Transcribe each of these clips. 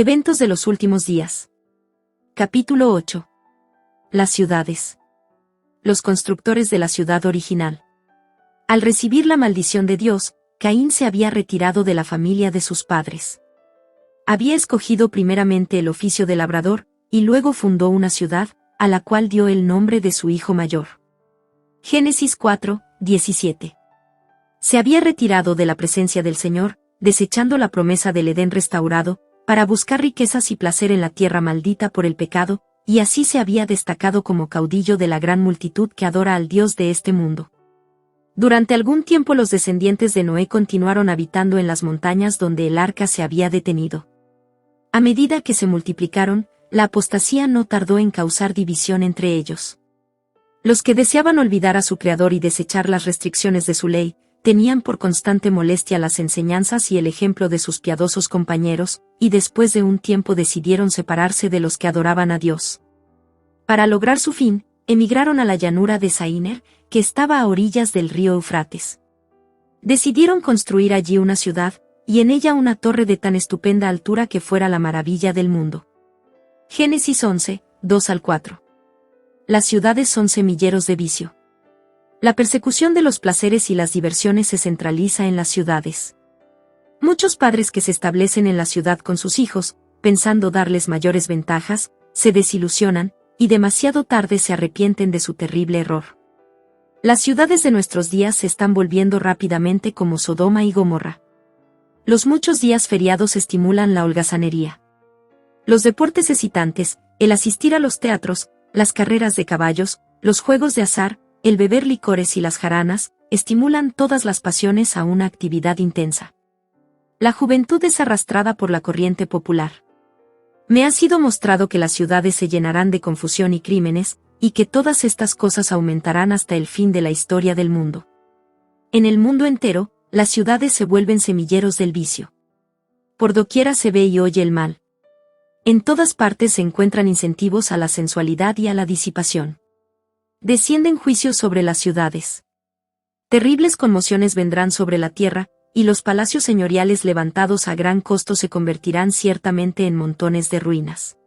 Eventos de los últimos días. Capítulo 8. Las ciudades. Los constructores de la ciudad original. Al recibir la maldición de Dios, Caín se había retirado de la familia de sus padres. Había escogido primeramente el oficio de labrador, y luego fundó una ciudad, a la cual dio el nombre de su hijo mayor. Génesis 4, 17. Se había retirado de la presencia del Señor, desechando la promesa del Edén restaurado, para buscar riquezas y placer en la tierra maldita por el pecado, y así se había destacado como caudillo de la gran multitud que adora al Dios de este mundo. Durante algún tiempo los descendientes de Noé continuaron habitando en las montañas donde el arca se había detenido. A medida que se multiplicaron, la apostasía no tardó en causar división entre ellos. Los que deseaban olvidar a su Creador y desechar las restricciones de su ley, tenían por constante molestia las enseñanzas y el ejemplo de sus piadosos compañeros, y después de un tiempo decidieron separarse de los que adoraban a Dios. Para lograr su fin, emigraron a la llanura de Saíner, que estaba a orillas del río Eufrates. Decidieron construir allí una ciudad, y en ella una torre de tan estupenda altura que fuera la maravilla del mundo. Génesis 11, 2-4. Las ciudades son semilleros de vicio. La persecución de los placeres y las diversiones se centraliza en las ciudades. Muchos padres que se establecen en la ciudad con sus hijos, pensando darles mayores ventajas, se desilusionan, y demasiado tarde se arrepienten de su terrible error. Las ciudades de nuestros días se están volviendo rápidamente como Sodoma y Gomorra. Los muchos días feriados estimulan la holgazanería. Los deportes excitantes, el asistir a los teatros, las carreras de caballos, los juegos de azar, el beber licores y las jaranas, estimulan todas las pasiones a una actividad intensa. La juventud es arrastrada por la corriente popular. Me ha sido mostrado que las ciudades se llenarán de confusión y crímenes, y que todas estas cosas aumentarán hasta el fin de la historia del mundo. En el mundo entero, las ciudades se vuelven semilleros del vicio. Por doquiera se ve y oye el mal. En todas partes se encuentran incentivos a la sensualidad y a la disipación. Descienden juicios sobre las ciudades. Terribles conmociones vendrán sobre la tierra, y los palacios señoriales levantados a gran costo se convertirán ciertamente en montones de ruinas.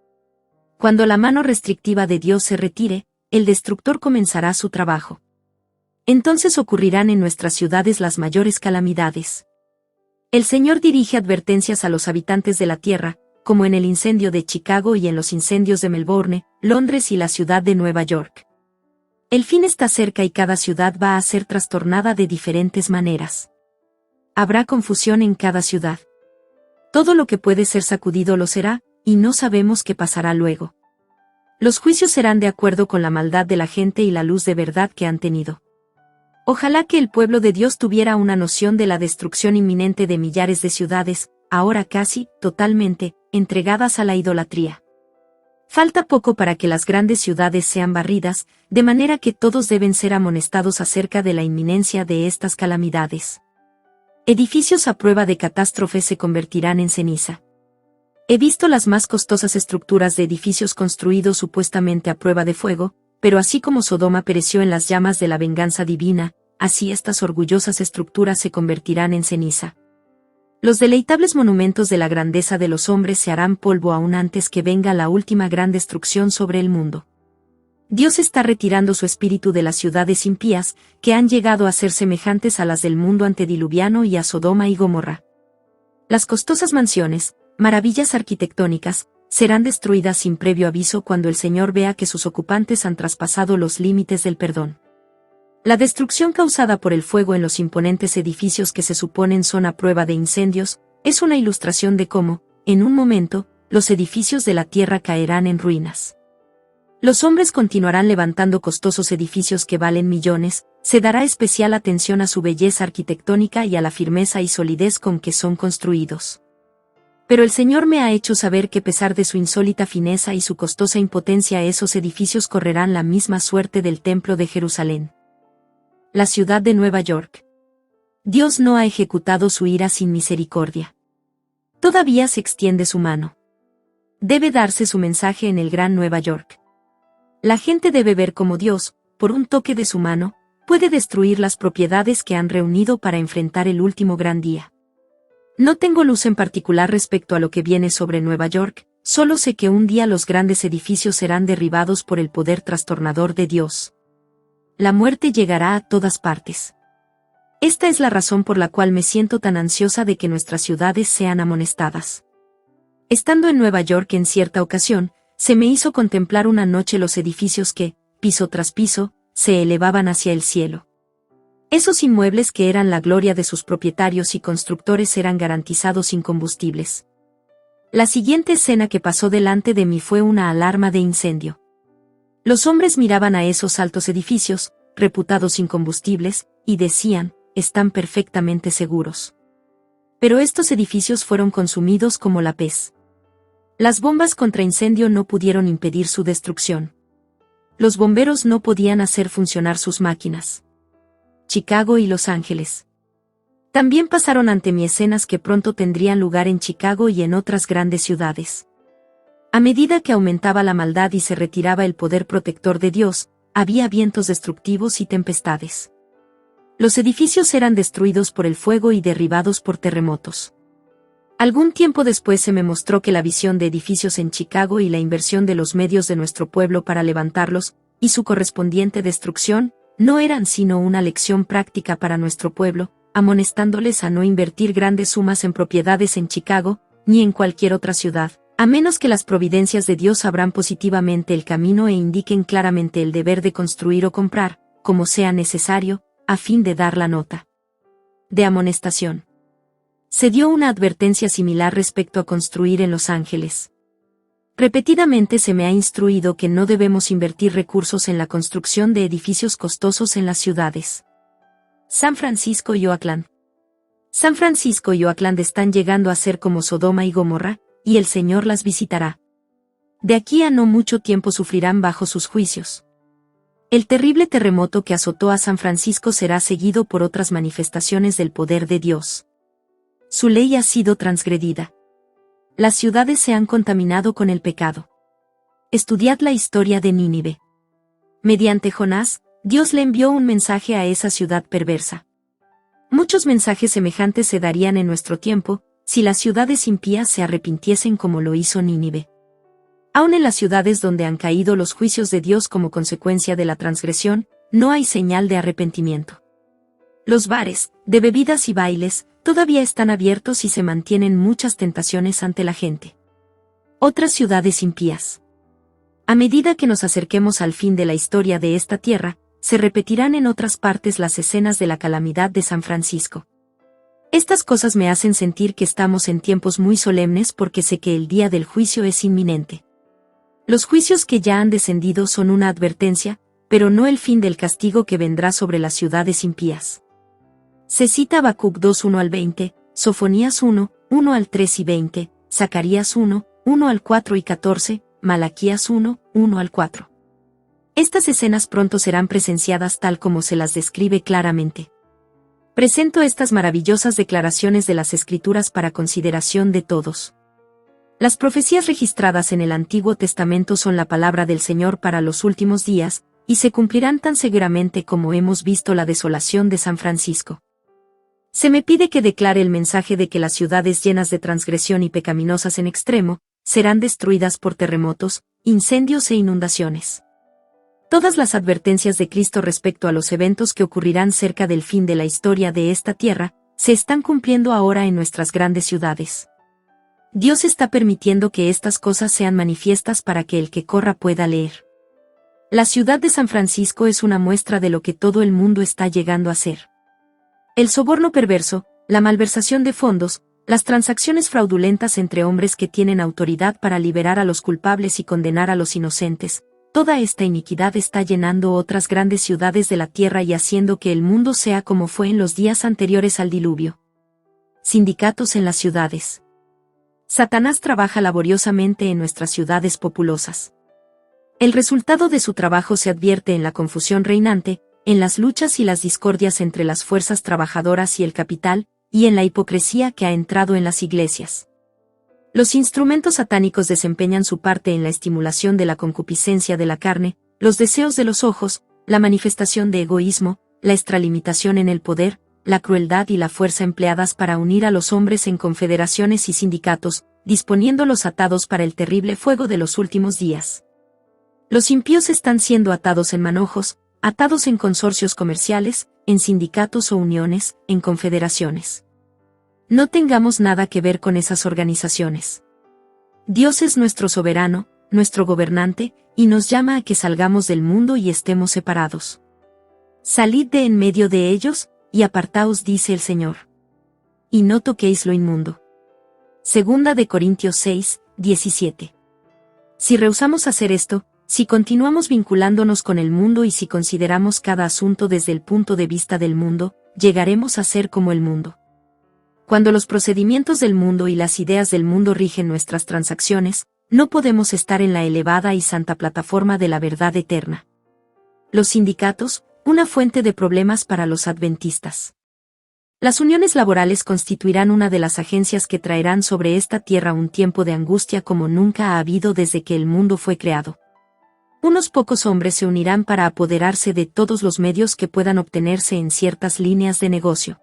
Cuando la mano restrictiva de Dios se retire, el destructor comenzará su trabajo. Entonces ocurrirán en nuestras ciudades las mayores calamidades. El Señor dirige advertencias a los habitantes de la tierra, como en el incendio de Chicago y en los incendios de Melbourne, Londres y la ciudad de Nueva York. El fin está cerca y cada ciudad va a ser trastornada de diferentes maneras. Habrá confusión en cada ciudad. Todo lo que puede ser sacudido lo será, y no sabemos qué pasará luego. Los juicios serán de acuerdo con la maldad de la gente y la luz de verdad que han tenido. Ojalá que el pueblo de Dios tuviera una noción de la destrucción inminente de millares de ciudades, ahora casi, totalmente, entregadas a la idolatría. Falta poco para que las grandes ciudades sean barridas, de manera que todos deben ser amonestados acerca de la inminencia de estas calamidades. Edificios a prueba de catástrofes se convertirán en ceniza. He visto las más costosas estructuras de edificios construidos supuestamente a prueba de fuego, pero así como Sodoma pereció en las llamas de la venganza divina, así estas orgullosas estructuras se convertirán en ceniza. Los deleitables monumentos de la grandeza de los hombres se harán polvo aún antes que venga la última gran destrucción sobre el mundo. Dios está retirando su espíritu de las ciudades impías, que han llegado a ser semejantes a las del mundo antediluviano y a Sodoma y Gomorra. Las costosas mansiones, maravillas arquitectónicas, serán destruidas sin previo aviso cuando el Señor vea que sus ocupantes han traspasado los límites del perdón. La destrucción causada por el fuego en los imponentes edificios que se suponen son a prueba de incendios, es una ilustración de cómo, en un momento, los edificios de la tierra caerán en ruinas. Los hombres continuarán levantando costosos edificios que valen millones, se dará especial atención a su belleza arquitectónica y a la firmeza y solidez con que son construidos. Pero el Señor me ha hecho saber que a pesar de su insólita fineza y su costosa impotencia esos edificios correrán la misma suerte del templo de Jerusalén. La ciudad de Nueva York. Dios no ha ejecutado su ira sin misericordia. Todavía se extiende su mano. Debe darse su mensaje en el gran Nueva York. La gente debe ver cómo Dios, por un toque de su mano, puede destruir las propiedades que han reunido para enfrentar el último gran día. No tengo luz en particular respecto a lo que viene sobre Nueva York, solo sé que un día los grandes edificios serán derribados por el poder trastornador de Dios. La muerte llegará a todas partes. Esta es la razón por la cual me siento tan ansiosa de que nuestras ciudades sean amonestadas. Estando en Nueva York en cierta ocasión, se me hizo contemplar una noche los edificios que, piso tras piso, se elevaban hacia el cielo. Esos inmuebles que eran la gloria de sus propietarios y constructores eran garantizados incombustibles. La siguiente escena que pasó delante de mí fue una alarma de incendio. Los hombres miraban a esos altos edificios, reputados incombustibles, y decían, están perfectamente seguros. Pero estos edificios fueron consumidos como la pez. Las bombas contra incendio no pudieron impedir su destrucción. Los bomberos no podían hacer funcionar sus máquinas. Chicago y Los Ángeles. También pasaron ante mí escenas que pronto tendrían lugar en Chicago y en otras grandes ciudades. A medida que aumentaba la maldad y se retiraba el poder protector de Dios, había vientos destructivos y tempestades. Los edificios eran destruidos por el fuego y derribados por terremotos. Algún tiempo después se me mostró que la visión de edificios en Chicago y la inversión de los medios de nuestro pueblo para levantarlos, y su correspondiente destrucción, no eran sino una lección práctica para nuestro pueblo, amonestándoles a no invertir grandes sumas en propiedades en Chicago, ni en cualquier otra ciudad, a menos que las providencias de Dios abran positivamente el camino e indiquen claramente el deber de construir o comprar, como sea necesario, a fin de dar la nota de amonestación. Se dio una advertencia similar respecto a construir en Los Ángeles. Repetidamente se me ha instruido que no debemos invertir recursos en la construcción de edificios costosos en las ciudades. San Francisco y Oakland. San Francisco y Oakland están llegando a ser como Sodoma y Gomorra, y el Señor las visitará. De aquí a no mucho tiempo sufrirán bajo sus juicios. El terrible terremoto que azotó a San Francisco será seguido por otras manifestaciones del poder de Dios. Su ley ha sido transgredida. Las ciudades se han contaminado con el pecado. Estudiad la historia de Nínive. Mediante Jonás, Dios le envió un mensaje a esa ciudad perversa. Muchos mensajes semejantes se darían en nuestro tiempo, si las ciudades impías se arrepintiesen como lo hizo Nínive. Aun en las ciudades donde han caído los juicios de Dios como consecuencia de la transgresión, no hay señal de arrepentimiento. Los bares, de bebidas y bailes, todavía están abiertos y se mantienen muchas tentaciones ante la gente. Otras ciudades impías. A medida que nos acerquemos al fin de la historia de esta tierra, se repetirán en otras partes las escenas de la calamidad de San Francisco. Estas cosas me hacen sentir que estamos en tiempos muy solemnes porque sé que el día del juicio es inminente. Los juicios que ya han descendido son una advertencia, pero no el fin del castigo que vendrá sobre las ciudades impías. Se cita Habacuc 2, 1 al 20, Sofonías 1, 1 al 3 y 20, Zacarías 1, 1 al 4 y 14, Malaquías 1, 1 al 4. Estas escenas pronto serán presenciadas tal como se las describe claramente. Presento estas maravillosas declaraciones de las Escrituras para consideración de todos. Las profecías registradas en el Antiguo Testamento son la palabra del Señor para los últimos días, y se cumplirán tan seguramente como hemos visto la desolación de San Francisco. Se me pide que declare el mensaje de que las ciudades llenas de transgresión y pecaminosas en extremo, serán destruidas por terremotos, incendios e inundaciones. Todas las advertencias de Cristo respecto a los eventos que ocurrirán cerca del fin de la historia de esta tierra, se están cumpliendo ahora en nuestras grandes ciudades. Dios está permitiendo que estas cosas sean manifiestas para que el que corra pueda leer. La ciudad de San Francisco es una muestra de lo que todo el mundo está llegando a ser. El soborno perverso, la malversación de fondos, las transacciones fraudulentas entre hombres que tienen autoridad para liberar a los culpables y condenar a los inocentes, toda esta iniquidad está llenando otras grandes ciudades de la tierra y haciendo que el mundo sea como fue en los días anteriores al diluvio. Sindicatos en las ciudades. Satanás trabaja laboriosamente en nuestras ciudades populosas. El resultado de su trabajo se advierte en la confusión reinante, en las luchas y las discordias entre las fuerzas trabajadoras y el capital, y en la hipocresía que ha entrado en las iglesias. Los instrumentos satánicos desempeñan su parte en la estimulación de la concupiscencia de la carne, los deseos de los ojos, la manifestación de egoísmo, la extralimitación en el poder, la crueldad y la fuerza empleadas para unir a los hombres en confederaciones y sindicatos, disponiéndolos atados para el terrible fuego de los últimos días. Los impíos están siendo atados en manojos, atados en consorcios comerciales, en sindicatos o uniones, en confederaciones. No tengamos nada que ver con esas organizaciones. Dios es nuestro soberano, nuestro gobernante, y nos llama a que salgamos del mundo y estemos separados. Salid de en medio de ellos, y apartaos, dice el Señor. Y no toquéis lo inmundo. Segunda de Corintios 6, 17. Si rehusamos hacer esto, si continuamos vinculándonos con el mundo y si consideramos cada asunto desde el punto de vista del mundo, llegaremos a ser como el mundo. Cuando los procedimientos del mundo y las ideas del mundo rigen nuestras transacciones, no podemos estar en la elevada y santa plataforma de la verdad eterna. Los sindicatos, una fuente de problemas para los adventistas. Las uniones laborales constituirán una de las agencias que traerán sobre esta tierra un tiempo de angustia como nunca ha habido desde que el mundo fue creado. Unos pocos hombres se unirán para apoderarse de todos los medios que puedan obtenerse en ciertas líneas de negocio.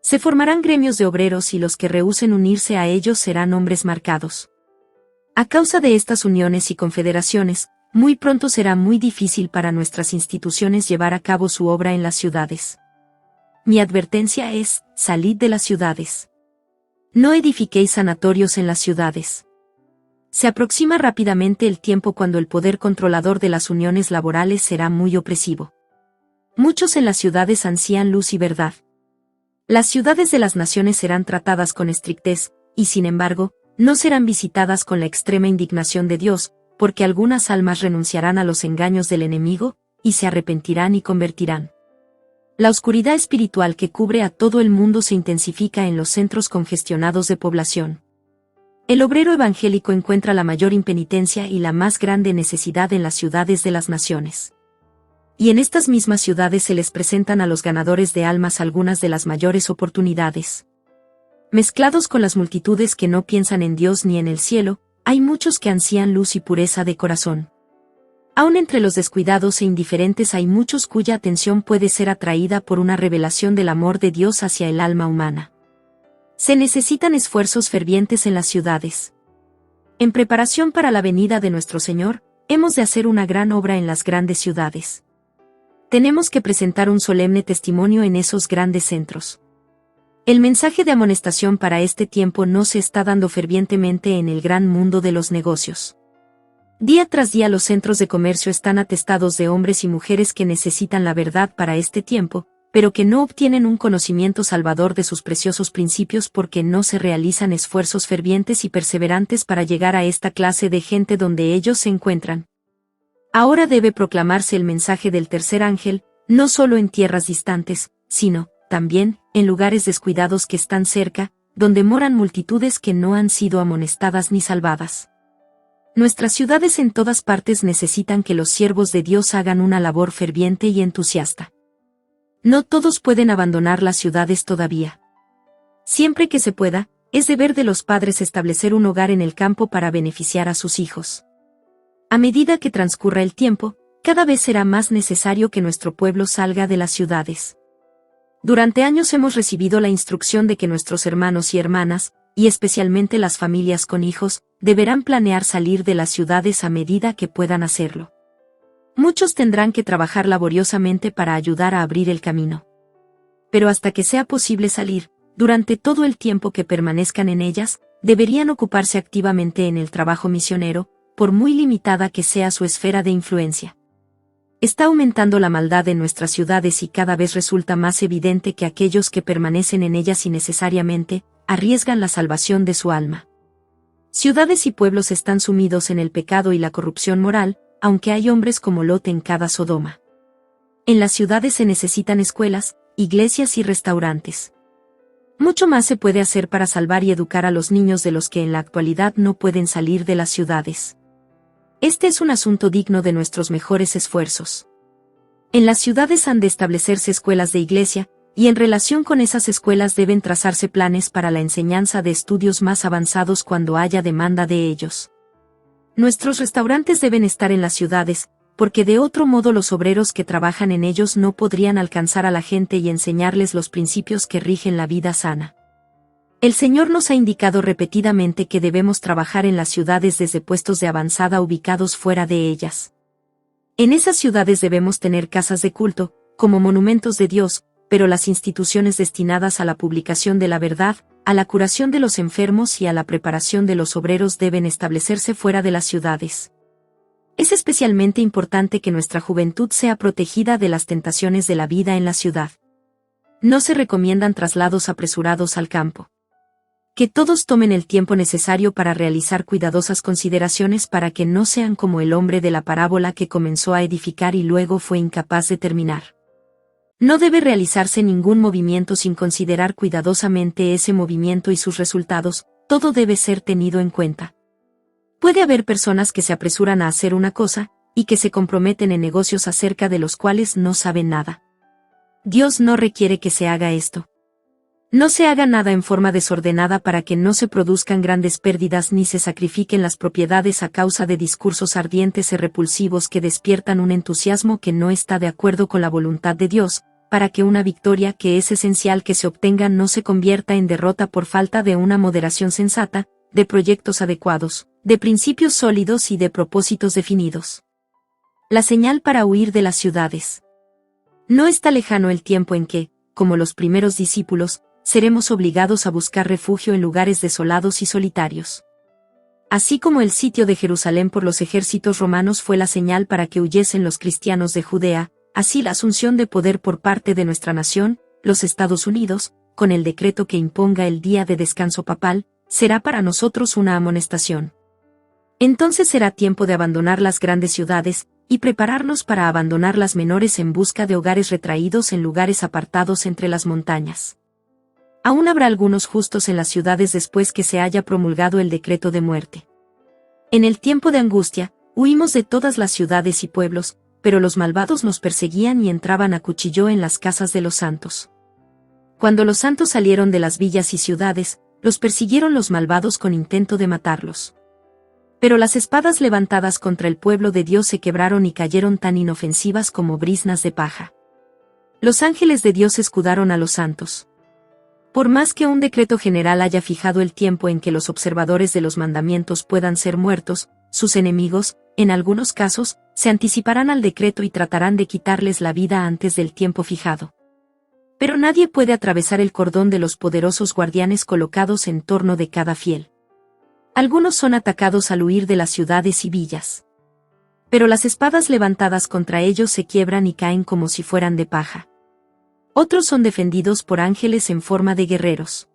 Se formarán gremios de obreros y los que rehúsen unirse a ellos serán hombres marcados. A causa de estas uniones y confederaciones, muy pronto será muy difícil para nuestras instituciones llevar a cabo su obra en las ciudades. Mi advertencia es, salid de las ciudades. No edifiquéis sanatorios en las ciudades. Se aproxima rápidamente el tiempo cuando el poder controlador de las uniones laborales será muy opresivo. Muchos en las ciudades ansían luz y verdad. Las ciudades de las naciones serán tratadas con estrictez, y sin embargo, no serán visitadas con la extrema indignación de Dios, porque algunas almas renunciarán a los engaños del enemigo, y se arrepentirán y convertirán. La oscuridad espiritual que cubre a todo el mundo se intensifica en los centros congestionados de población. El obrero evangélico encuentra la mayor impenitencia y la más grande necesidad en las ciudades de las naciones. Y en estas mismas ciudades se les presentan a los ganadores de almas algunas de las mayores oportunidades. Mezclados con las multitudes que no piensan en Dios ni en el cielo, hay muchos que ansían luz y pureza de corazón. Aun entre los descuidados e indiferentes hay muchos cuya atención puede ser atraída por una revelación del amor de Dios hacia el alma humana. Se necesitan esfuerzos fervientes en las ciudades. En preparación para la venida de nuestro Señor, hemos de hacer una gran obra en las grandes ciudades. Tenemos que presentar un solemne testimonio en esos grandes centros. El mensaje de amonestación para este tiempo no se está dando fervientemente en el gran mundo de los negocios. Día tras día los centros de comercio están atestados de hombres y mujeres que necesitan la verdad para este tiempo, pero que no obtienen un conocimiento salvador de sus preciosos principios porque no se realizan esfuerzos fervientes y perseverantes para llegar a esta clase de gente donde ellos se encuentran. Ahora debe proclamarse el mensaje del tercer ángel, no solo en tierras distantes, sino, también, en lugares descuidados que están cerca, donde moran multitudes que no han sido amonestadas ni salvadas. Nuestras ciudades en todas partes necesitan que los siervos de Dios hagan una labor ferviente y entusiasta. No todos pueden abandonar las ciudades todavía. Siempre que se pueda, es deber de los padres establecer un hogar en el campo para beneficiar a sus hijos. A medida que transcurra el tiempo, cada vez será más necesario que nuestro pueblo salga de las ciudades. Durante años hemos recibido la instrucción de que nuestros hermanos y hermanas, y especialmente las familias con hijos, deberán planear salir de las ciudades a medida que puedan hacerlo. Muchos tendrán que trabajar laboriosamente para ayudar a abrir el camino. Pero hasta que sea posible salir, durante todo el tiempo que permanezcan en ellas, deberían ocuparse activamente en el trabajo misionero, por muy limitada que sea su esfera de influencia. Está aumentando la maldad en nuestras ciudades y cada vez resulta más evidente que aquellos que permanecen en ellas innecesariamente, arriesgan la salvación de su alma. Ciudades y pueblos están sumidos en el pecado y la corrupción moral, aunque hay hombres como Lot en cada Sodoma. En las ciudades se necesitan escuelas, iglesias y restaurantes. Mucho más se puede hacer para salvar y educar a los niños de los que en la actualidad no pueden salir de las ciudades. Este es un asunto digno de nuestros mejores esfuerzos. En las ciudades han de establecerse escuelas de iglesia, y en relación con esas escuelas deben trazarse planes para la enseñanza de estudios más avanzados cuando haya demanda de ellos. Nuestros restaurantes deben estar en las ciudades, porque de otro modo los obreros que trabajan en ellos no podrían alcanzar a la gente y enseñarles los principios que rigen la vida sana. El Señor nos ha indicado repetidamente que debemos trabajar en las ciudades desde puestos de avanzada ubicados fuera de ellas. En esas ciudades debemos tener casas de culto, como monumentos de Dios, pero las instituciones destinadas a la publicación de la verdad, a la curación de los enfermos y a la preparación de los obreros deben establecerse fuera de las ciudades. Es especialmente importante que nuestra juventud sea protegida de las tentaciones de la vida en la ciudad. No se recomiendan traslados apresurados al campo. Que todos tomen el tiempo necesario para realizar cuidadosas consideraciones para que no sean como el hombre de la parábola que comenzó a edificar y luego fue incapaz de terminar. No debe realizarse ningún movimiento sin considerar cuidadosamente ese movimiento y sus resultados, todo debe ser tenido en cuenta. Puede haber personas que se apresuran a hacer una cosa, y que se comprometen en negocios acerca de los cuales no saben nada. Dios no requiere que se haga esto. No se haga nada en forma desordenada para que no se produzcan grandes pérdidas ni se sacrifiquen las propiedades a causa de discursos ardientes y repulsivos que despiertan un entusiasmo que no está de acuerdo con la voluntad de Dios, para que una victoria que es esencial que se obtenga no se convierta en derrota por falta de una moderación sensata, de proyectos adecuados, de principios sólidos y de propósitos definidos. La señal para huir de las ciudades. No está lejano el tiempo en que, como los primeros discípulos, seremos obligados a buscar refugio en lugares desolados y solitarios. Así como el sitio de Jerusalén por los ejércitos romanos fue la señal para que huyesen los cristianos de Judea, así la asunción de poder por parte de nuestra nación, los Estados Unidos, con el decreto que imponga el día de descanso papal, será para nosotros una amonestación. Entonces será tiempo de abandonar las grandes ciudades, y prepararnos para abandonar las menores en busca de hogares retraídos en lugares apartados entre las montañas. Aún habrá algunos justos en las ciudades después que se haya promulgado el decreto de muerte. En el tiempo de angustia, huimos de todas las ciudades y pueblos, pero los malvados nos perseguían y entraban a cuchillo en las casas de los santos. Cuando los santos salieron de las villas y ciudades, los persiguieron los malvados con intento de matarlos. Pero las espadas levantadas contra el pueblo de Dios se quebraron y cayeron tan inofensivas como briznas de paja. Los ángeles de Dios escudaron a los santos. Por más que un decreto general haya fijado el tiempo en que los observadores de los mandamientos puedan ser muertos, sus enemigos, en algunos casos, se anticiparán al decreto y tratarán de quitarles la vida antes del tiempo fijado. Pero nadie puede atravesar el cordón de los poderosos guardianes colocados en torno de cada fiel. Algunos son atacados al huir de las ciudades y villas. Pero las espadas levantadas contra ellos se quiebran y caen como si fueran de paja. Otros son defendidos por ángeles en forma de guerreros.